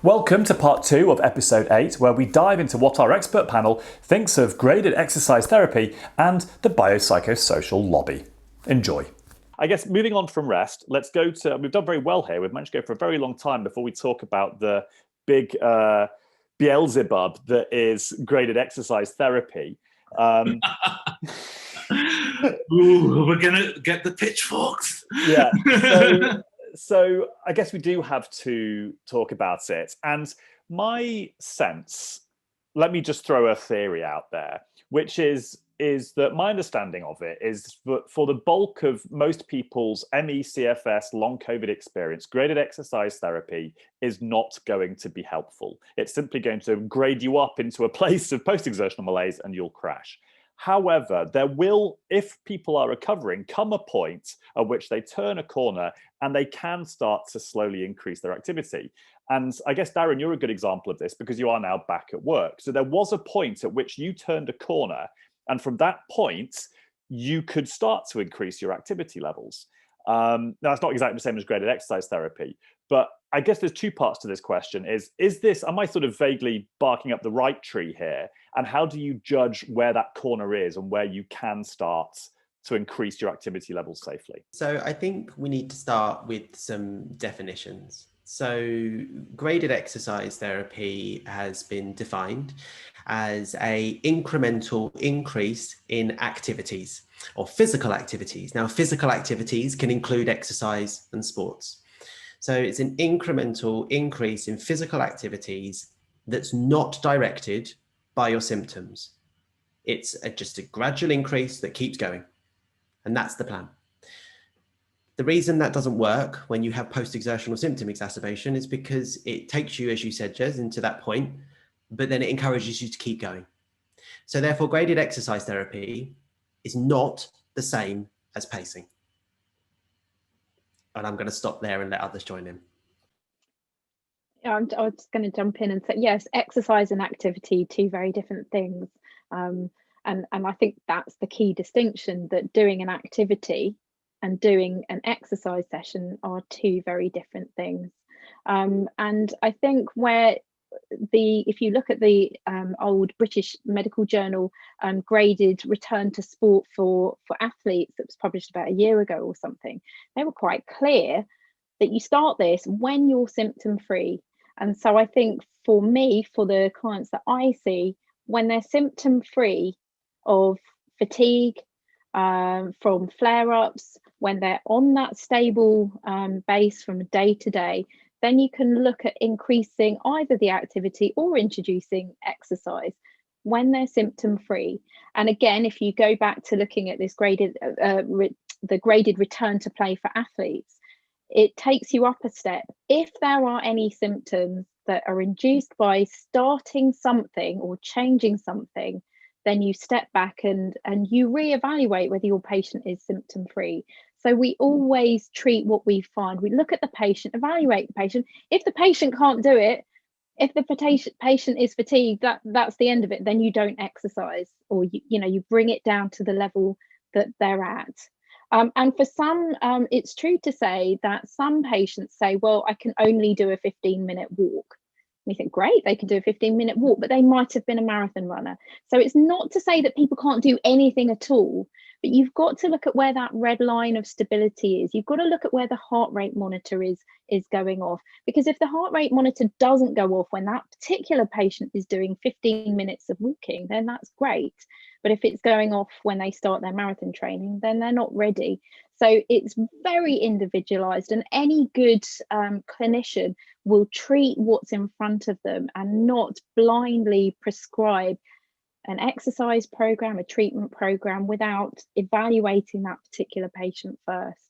Welcome to part 2 of episode 8, where we dive into what our expert panel thinks of graded exercise therapy and the biopsycho-social lobby. Enjoy. I guess moving on from rest, let's go to, we've done very well here. We've managed to go for a very long time before we talk about the big Beelzebub that is graded exercise therapy. Ooh, we're going to get the pitchforks. Yeah. So I guess we do have to talk about it. And my sense, let me just throw a theory out there, which is that my understanding of it is that for the bulk of most people's ME, CFS, long COVID experience, graded exercise therapy is not going to be helpful. It's simply going to grade you up into a place of post-exertional malaise and you'll crash. However, there will, if people are recovering, come a point at which they turn a corner and they can start to slowly increase their activity. And I guess, Darren, you're a good example of this because you are now back at work. So there was a point at which you turned a corner, and from that point, you could start to increase your activity levels. Now, it's not exactly the same as graded exercise therapy, but I guess there's two parts to this question. Am I sort of vaguely barking up the right tree here? And how do you judge where that corner is and where you can start to increase your activity levels safely? So I think we need to start with some definitions. So graded exercise therapy has been defined as an incremental increase in activities or physical activities. Now, physical activities can include exercise and sports. So it's an incremental increase in physical activities that's not directed by your symptoms. It's just a gradual increase that keeps going. And that's the plan. The reason that doesn't work when you have post-exertional symptom exacerbation is because it takes you, as you said, Gez, into that point, but then it encourages you to keep going. So therefore, graded exercise therapy is not the same as pacing. And I'm going to stop there and let others join in. I was going to jump in and say, yes, exercise and activity, two very different things. And I think that's the key distinction, that doing an activity and doing an exercise session are two very different things. And I think if you look at the old British Medical Journal graded return to sport for athletes that was published about a year ago or something, they were quite clear that you start this when you're symptom free. And so I think for me, for the clients that I see, when they're symptom free of fatigue, from flare-ups, when they're on that stable base from day to day, then you can look at increasing either the activity or introducing exercise when they're symptom free. And again, if you go back to looking at this graded return to play for athletes, it takes you up a step. If there are any symptoms that are induced by starting something or changing something, then you step back and you reevaluate whether your patient is symptom free. So we always treat what we find. We look at the patient, evaluate the patient. If the patient can't do it, if the patient is fatigued, that's the end of it. Then you don't exercise, or you bring it down to the level that they're at. And for some, it's true to say that some patients say, well, I can only do a 15-minute walk. And you think, great, they can do a 15-minute walk, but they might have been a marathon runner. So it's not to say that people can't do anything at all, but you've got to look at where that red line of stability is. You've got to look at where the heart rate monitor is going off. Because if the heart rate monitor doesn't go off when that particular patient is doing 15 minutes of walking, then that's great. But if it's going off when they start their marathon training, then they're not ready. So it's very individualized, and any good clinician will treat what's in front of them and not blindly prescribe an exercise program, a treatment program, without evaluating that particular patient first.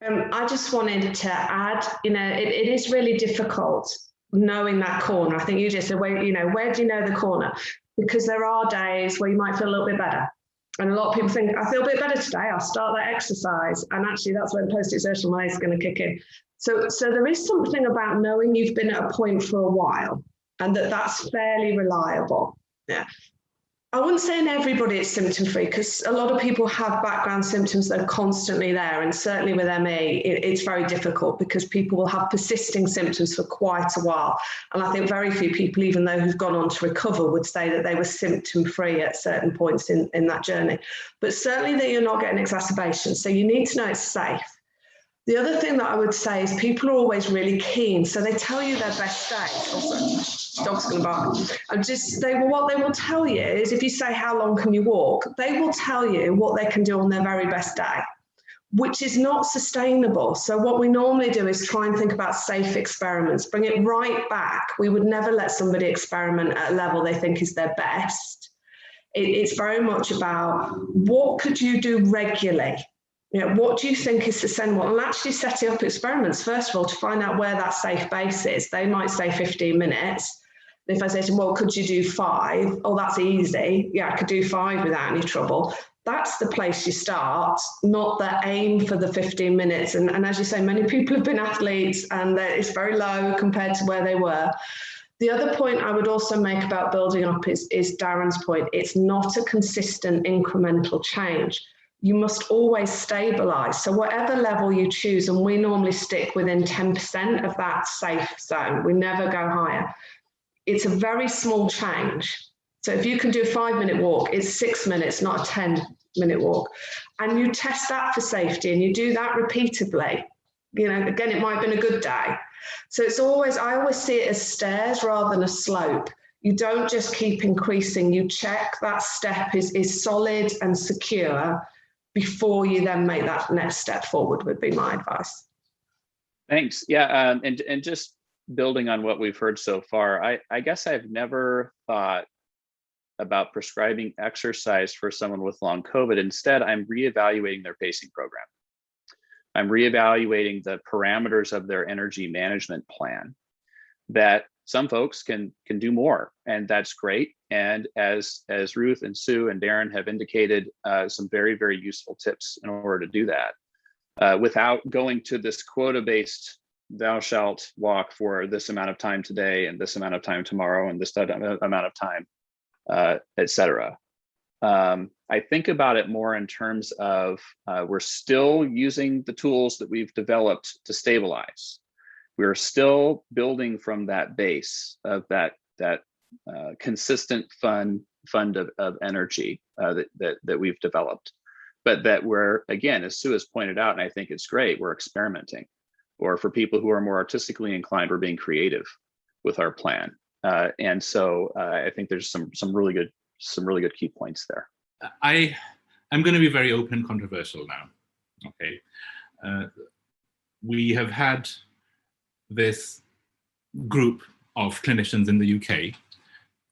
I just wanted to add, it is really difficult knowing that corner. I think you just said, where do you know the corner? Because there are days where you might feel a little bit better. And a lot of people think, I feel a bit better today, I'll start that exercise. And actually that's when post-exertional malaise is going to kick in. So there is something about knowing you've been at a point for a while and that's fairly reliable. Yeah. I wouldn't say in everybody it's symptom-free, because a lot of people have background symptoms that are constantly there, and certainly with ME, it's very difficult because people will have persisting symptoms for quite a while. And I think very few people, even though who've gone on to recover, would say that they were symptom-free at certain points in that journey. But certainly that you're not getting exacerbations, so you need to know it's safe. The other thing that I would say is people are always really keen. So they tell you their best days. Also, dog's going to bark. What they will tell you is, if you say, how long can you walk? They will tell you what they can do on their very best day, which is not sustainable. So what we normally do is try and think about safe experiments, bring it right back. We would never let somebody experiment at a level they think is their best. It's very much about, what could you do regularly? You know, what do you think is sustainable? And actually setting up experiments, first of all, to find out where that safe base is. They might say 15 minutes. If I say to them, well, could you do 5? Oh, that's easy. Yeah, I could do 5 without any trouble. That's the place you start, not the aim for the 15 minutes. And as you say, many people have been athletes and it's very low compared to where they were. The other point I would also make about building up is Darren's point. It's not a consistent incremental change. You must always stabilize. So whatever level you choose, and we normally stick within 10% of that safe zone, we never go higher. It's a very small change. So if you can do a 5-minute walk, it's 6 minutes, not a 10-minute walk. And you test that for safety, and you do that repeatedly. You know, again, it might have been a good day. So it's always, I always see it as stairs rather than a slope. You don't just keep increasing, you check that step is solid and secure before you then make that next step forward, would be my advice. Thanks. Yeah, and just building on what we've heard so far, I guess I've never thought about prescribing exercise for someone with long COVID. Instead, I'm reevaluating their pacing program. I'm reevaluating the parameters of their energy management plan, that some folks can do more, and that's great. And as Ruth and Sue and Darren have indicated, some very, very useful tips in order to do that without going to this quota-based, thou shalt walk for this amount of time today and this amount of time tomorrow and this amount of time, etc. I think about it more in terms of we're still using the tools that we've developed to stabilize. We're still building from that base of that consistent fund of energy that we've developed, but that we're, again, as Sue has pointed out, and I think it's great, we're experimenting. Or for people who are more artistically inclined, we're being creative with our plan. And so I think there's some really good key points there. I'm going to be very open and controversial now. Okay, we have had this group of clinicians in the UK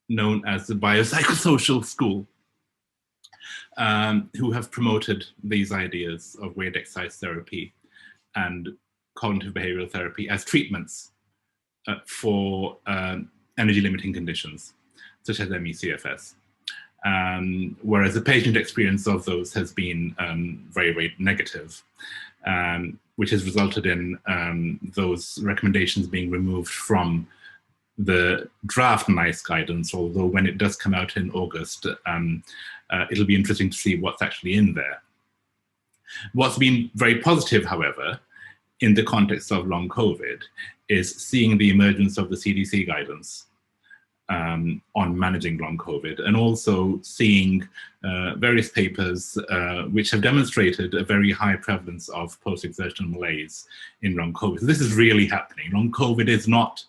known as the biopsycho-social school, who have promoted these ideas of weight exercise therapy and cognitive behavioral therapy as treatments for energy limiting conditions such as ME/CFS. Whereas the patient experience of those has been very, very negative, which has resulted in those recommendations being removed from the draft NICE guidance, although when it does come out in August, it'll be interesting to see what's actually in there. What's been very positive, however, in the context of long COVID, is seeing the emergence of the CDC guidance on managing long COVID, and also seeing various papers which have demonstrated a very high prevalence of post-exertional malaise in long COVID. So this is really happening. Long COVID is not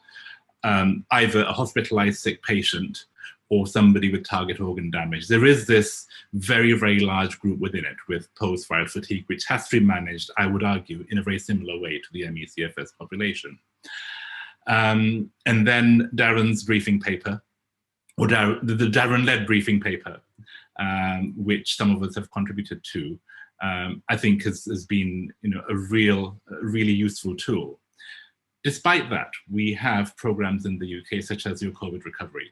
either a hospitalized sick patient or somebody with target organ damage. There is this very, very large group within it with post-viral fatigue, which has to be managed, I would argue, in a very similar way to the ME/CFS population. And then Darren's briefing paper, or the Darren-led briefing paper, which some of us have contributed to, I think has been, a really useful tool. Despite that, we have programs in the UK, such as Your COVID Recovery,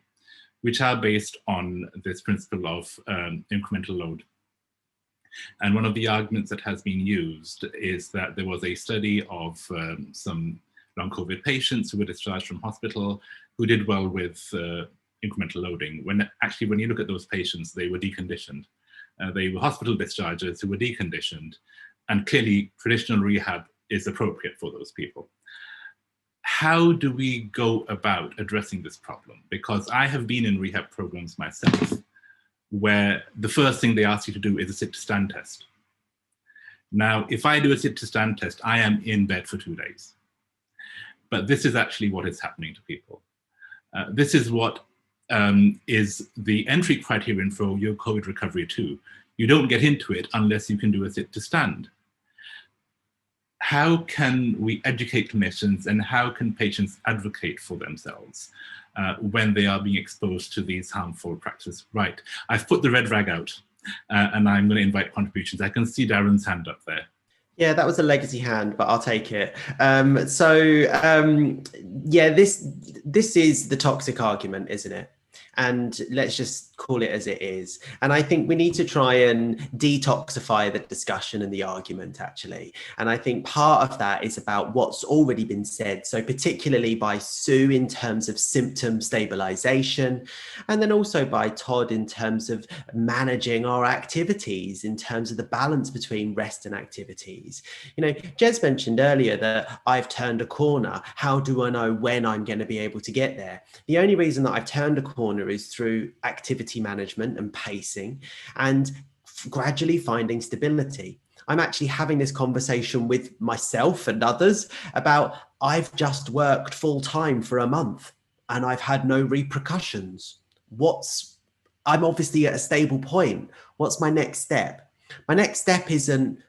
which are based on this principle of incremental load. And one of the arguments that has been used is that there was a study of some long COVID patients who were discharged from hospital who did well with incremental loading, when actually when you look at those patients, they were deconditioned. They were hospital discharges who were deconditioned, and clearly traditional rehab is appropriate for those people. How do we go about addressing this problem? Because I have been in rehab programs myself, where the first thing they ask you to do is a sit-to-stand test. Now, if I do a sit-to-stand test, I am in bed for 2 days. But this is actually what is happening to people. This is what is the entry criterion for your COVID recovery too. You don't get into it unless you can do a sit-to-stand. How can we educate clinicians, and how can patients advocate for themselves when they are being exposed to these harmful practices? Right, I've put the red rag out and I'm going to invite contributions. I can see Darren's hand up there. Yeah, that was a legacy hand, but I'll take it. Yeah, this is the toxic argument, isn't it? And let's just call it as it is. And I think we need to try and detoxify the discussion and the argument, actually. And I think part of that is about what's already been said. So particularly by Sue in terms of symptom stabilization, and then also by Todd in terms of managing our activities, in terms of the balance between rest and activities. You know, Gez mentioned earlier that I've turned a corner. How do I know when I'm going to be able to get there? The only reason that I've turned a corner is through activity management and pacing, and gradually finding stability. I'm actually having this conversation with myself and others about, I've just worked full time for a month and I've had no repercussions. I'm obviously at a stable point. What's my next step? My next step isn't,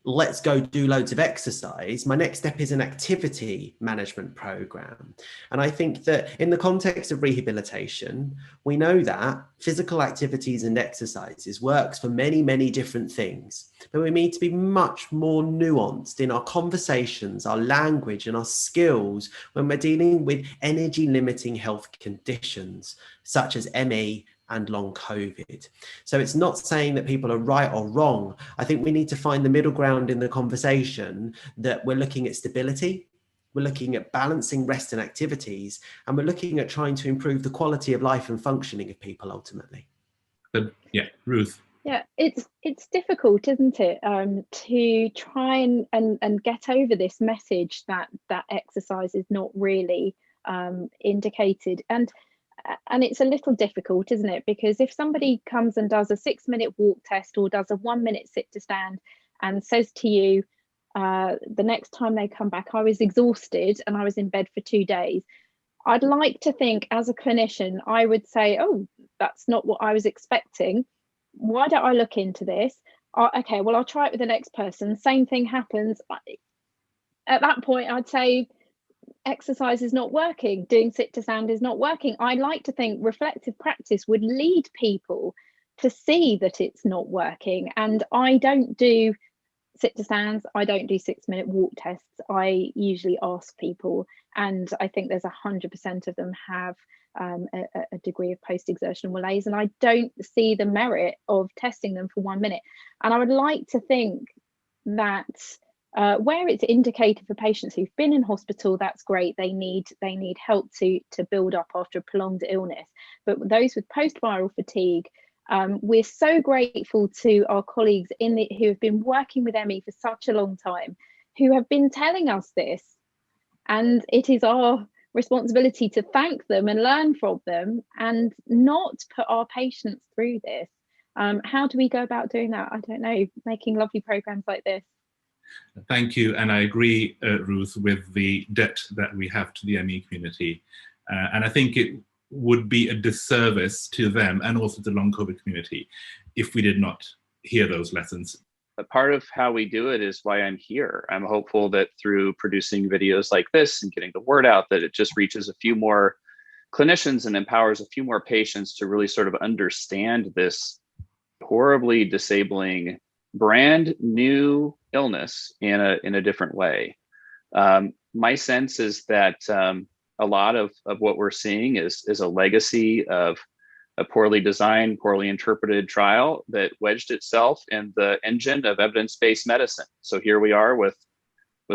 let's go do loads of exercise. My next step is an activity management program. And I think that in the context of rehabilitation, we know that physical activities and exercises works for many, many different things. But we need to be much more nuanced in our conversations, our language, and our skills when we're dealing with energy limiting health conditions, such as ME and long COVID. So it's not saying that people are right or wrong. I think we need to find the middle ground in the conversation, that we're looking at stability, we're looking at balancing rest and activities, and we're looking at trying to improve the quality of life and functioning of people ultimately. But yeah, Ruth. Yeah, it's difficult, isn't it, to try and get over this message that exercise is not really indicated. And it's a little difficult, isn't it? Because if somebody comes and does a 6-minute walk test or does a 1-minute sit to stand and says to you the next time they come back, I was exhausted and I was in bed for 2 days, I'd like to think as a clinician, I would say, oh, that's not what I was expecting. Why don't I look into this? Okay, well, I'll try it with the next person. Same thing happens. At that point, I'd say, exercise is not working, doing sit to stand is not working. I like to think reflective practice would lead people to see that it's not working. And I don't do sit to stands, I don't do 6-minute walk tests. I usually ask people, and I think there's 100% of them have a degree of post-exertional malaise, and I don't see the merit of testing them for 1 minute. And I would like to think that where it's indicated for patients who've been in hospital, that's great. They need help to build up after a prolonged illness. But those with post-viral fatigue, we're so grateful to our colleagues who have been working with ME for such a long time, who have been telling us this. And it is our responsibility to thank them and learn from them, and not put our patients through this. How do we go about doing that? I don't know, making lovely programs like this. Thank you, and I agree, Ruth, with the debt that we have to the ME community. And I think it would be a disservice to them and also the long COVID community if we did not hear those lessons. A part of how we do it is why I'm here. I'm hopeful that through producing videos like this and getting the word out, that it just reaches a few more clinicians and empowers a few more patients to really sort of understand this horribly disabling brand new illness in a different way. My sense is that a lot of what we're seeing is a legacy of a poorly designed, poorly interpreted trial that wedged itself in the engine of evidence-based medicine. So here we are with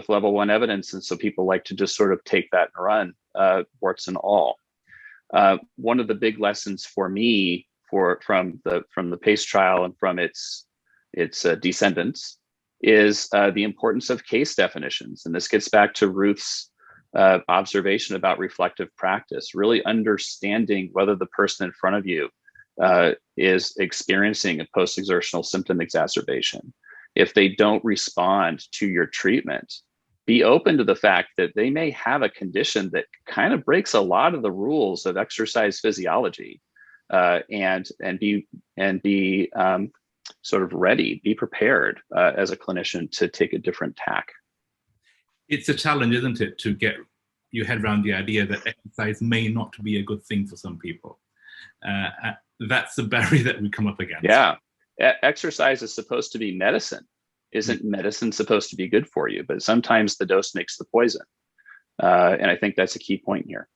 level 1 evidence, and so people like to just sort of take that and run, warts and all. One of the big lessons for me from the PACE trial and from its descendants is the importance of case definitions. And this gets back to Ruth's observation about reflective practice, really understanding whether the person in front of you is experiencing a post-exertional symptom exacerbation. If they don't respond to your treatment, be open to the fact that they may have a condition that kind of breaks a lot of the rules of exercise physiology, and be sort of ready, be prepared as a clinician to take a different tack. It's a challenge, isn't it, to get your head around the idea that exercise may not be a good thing for some people. That's the barrier that we come up against. Yeah, exercise is supposed to be medicine. Isn't medicine supposed to be good for you? But sometimes the dose makes the poison. And I think that's a key point here.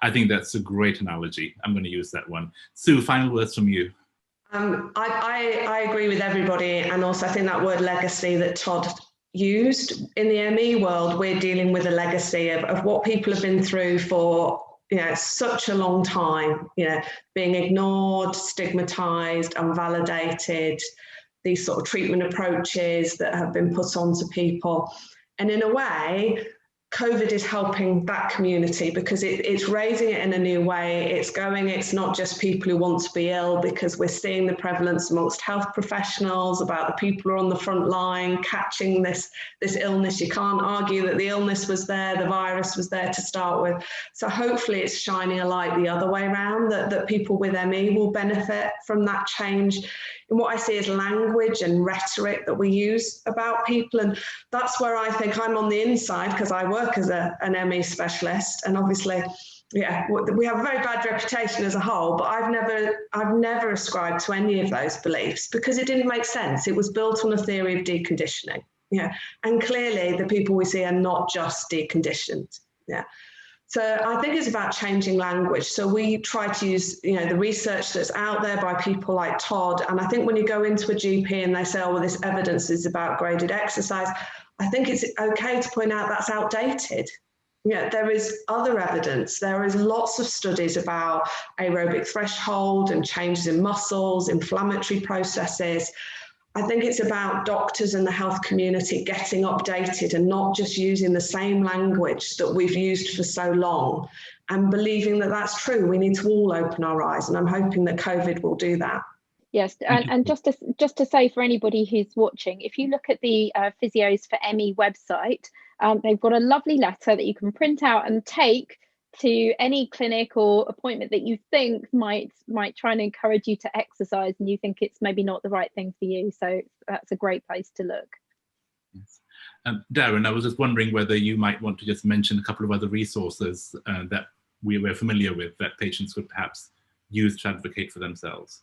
I think that's a great analogy. I'm going to use that one. Sue, final words from you. I agree with everybody. And also I think that word legacy that Todd used, in the ME world, we're dealing with a legacy of what people have been through for such a long time, being ignored, stigmatized, unvalidated, these sort of treatment approaches that have been put onto people. And in a way, COVID is helping that community because it's raising it in a new way. It's not just people who want to be ill, because we're seeing the prevalence amongst health professionals about the people who are on the front line catching this illness. You can't argue that the illness was there, the virus was there to start with. So hopefully it's shining a light the other way around, that people with ME will benefit from that change in what I see as language and rhetoric that we use about people. And that's where I think I'm on the inside, because I work as an ME specialist, and obviously, we have a very bad reputation as a whole, but I've never ascribed to any of those beliefs because it didn't make sense. It was built on a theory of deconditioning. And clearly the people we see are not just deconditioned. So I think it's about changing language. So we try to use, the research that's out there by people like Todd. And I think when you go into a GP and they say, oh, well, this evidence is about graded exercise, I think it's okay to point out that's outdated. There is other evidence. There is lots of studies about aerobic threshold and changes in muscles, inflammatory processes. I think it's about doctors and the health community getting updated and not just using the same language that we've used for so long and believing that that's true. We need to all open our eyes, and I'm hoping that COVID will do that. Yes, and just to say for anybody who's watching, if you look at the Physios for ME website, they've got a lovely letter that you can print out and take to any clinic or appointment that you think might try and encourage you to exercise, and you think it's maybe not the right thing for you. So that's a great place to look. Yes. Darren, I was just wondering whether you might want to just mention a couple of other resources that we're familiar with that patients could perhaps use to advocate for themselves.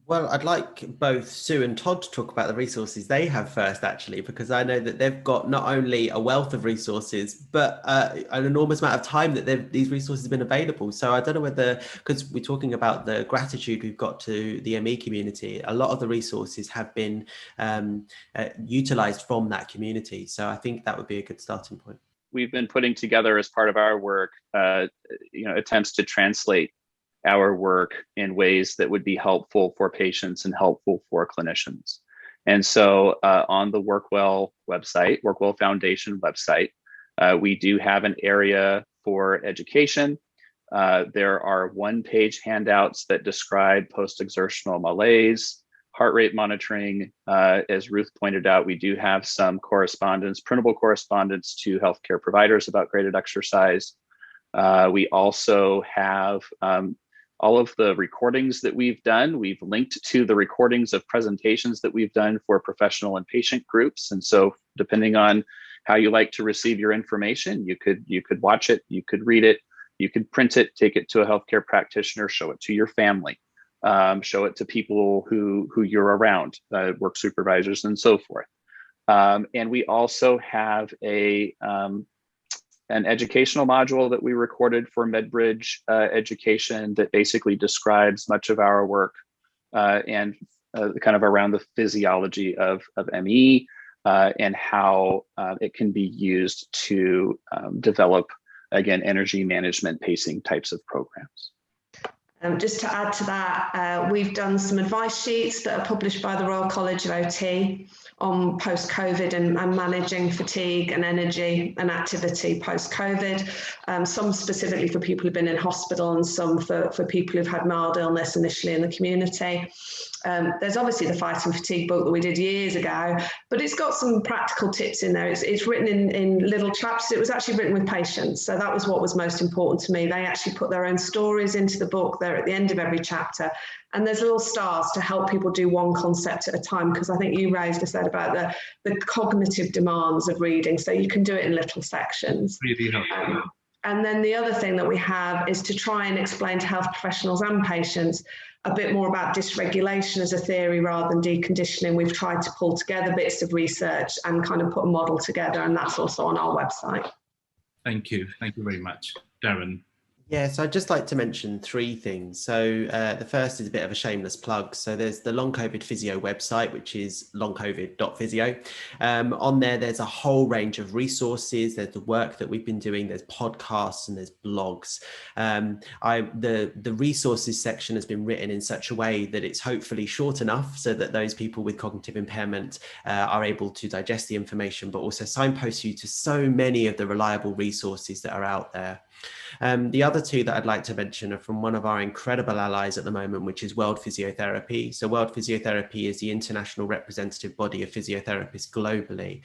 Well, I'd like both Sue and Todd to talk about the resources they have first, actually, because I know that they've got not only a wealth of resources, but an enormous amount of time that these resources have been available. So I don't know whether, because we're talking about the gratitude we've got to the ME community, a lot of the resources have been utilised from that community. So I think that would be a good starting point. We've been putting together as part of our work, attempts to translate our work in ways that would be helpful for patients and helpful for clinicians. And so on the WorkWell website, WorkWell Foundation website, we do have an area for education. There are one-page handouts that describe post-exertional malaise, heart rate monitoring. As Ruth pointed out, we do have some correspondence, printable correspondence to healthcare providers about graded exercise. We also have all of the recordings that we've done. We've linked to the recordings of presentations that we've done for professional and patient groups. And so depending on how you like to receive your information, you could watch it, you could read it, you could print it, take it to a healthcare practitioner, show it to your family, show it to people who you're around, work supervisors and so forth. And we also have an educational module that we recorded for MedBridge education that basically describes much of our work and kind of around the physiology of ME and how it can be used to develop again, energy management, pacing types of programs. Just to add to that, we've done some advice sheets that are published by the Royal College of OT on post-COVID and managing fatigue and energy and activity post-COVID, some specifically for people who've been in hospital and some for people who've had mild illness initially in the community. There's obviously the Fighting Fatigue book that we did years ago, but it's got some practical tips in there. It's written in little chapters. It was actually written with patients, so that was what was most important to me. They actually put their own stories into the book. They're at the end of every chapter, and there's little stars to help people do one concept at a time, because I think you raised a set about the cognitive demands of reading, so you can do it in little sections. Really helpful. And then the other thing that we have is to try and explain to health professionals and patients a bit more about dysregulation as a theory rather than deconditioning. We've tried to pull together bits of research and kind of put a model together, and that's also on our website. Thank you. Thank you very much. Darren. Yeah, so I'd just like to mention 3 things. So the first is a bit of a shameless plug. So there's the Long COVID Physio website, which is longcovid.physio. On there's a whole range of resources. There's the work that we've been doing. There's podcasts and there's blogs. The resources section has been written in such a way that it's hopefully short enough so that those people with cognitive impairment are able to digest the information, but also signpost you to so many of the reliable resources that are out there. The other 2 that I'd like to mention are from one of our incredible allies at the moment, which is World Physiotherapy. So World Physiotherapy is the international representative body of physiotherapists globally.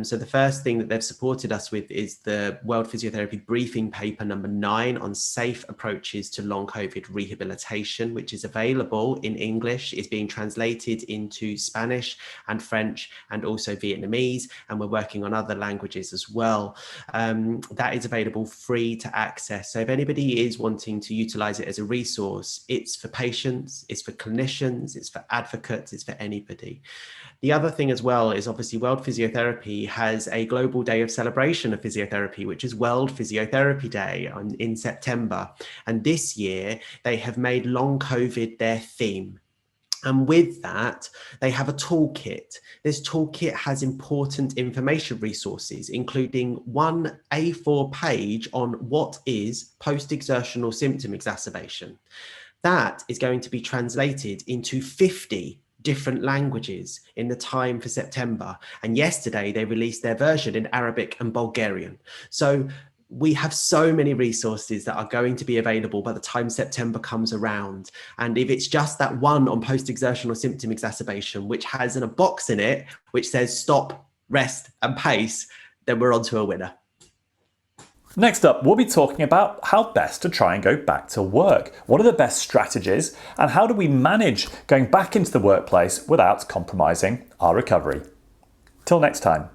So the first thing that they've supported us with is the World Physiotherapy briefing paper number 9 on safe approaches to long COVID rehabilitation, which is available in English, is being translated into Spanish and French and also Vietnamese, and we're working on other languages as well. That is available free to access. So if anybody is wanting to utilize it as a resource, it's for patients, it's for clinicians, it's for advocates, it's for anybody. The other thing as well is obviously World Physiotherapy has a global day of celebration of physiotherapy, which is World Physiotherapy Day in September. And this year they have made long COVID their theme. And with that, they have a toolkit. This toolkit has important information resources, including 1 A4 page on what is post-exertional symptom exacerbation. That is going to be translated into 50 different languages in the time for September. And yesterday they released their version in Arabic and Bulgarian. So we have so many resources that are going to be available by the time September comes around. And if it's just that one on post-exertional symptom exacerbation, which has a box in it, which says stop, rest and pace, then we're on to a winner. Next up, we'll be talking about how best to try and go back to work. What are the best strategies and how do we manage going back into the workplace without compromising our recovery? Till next time.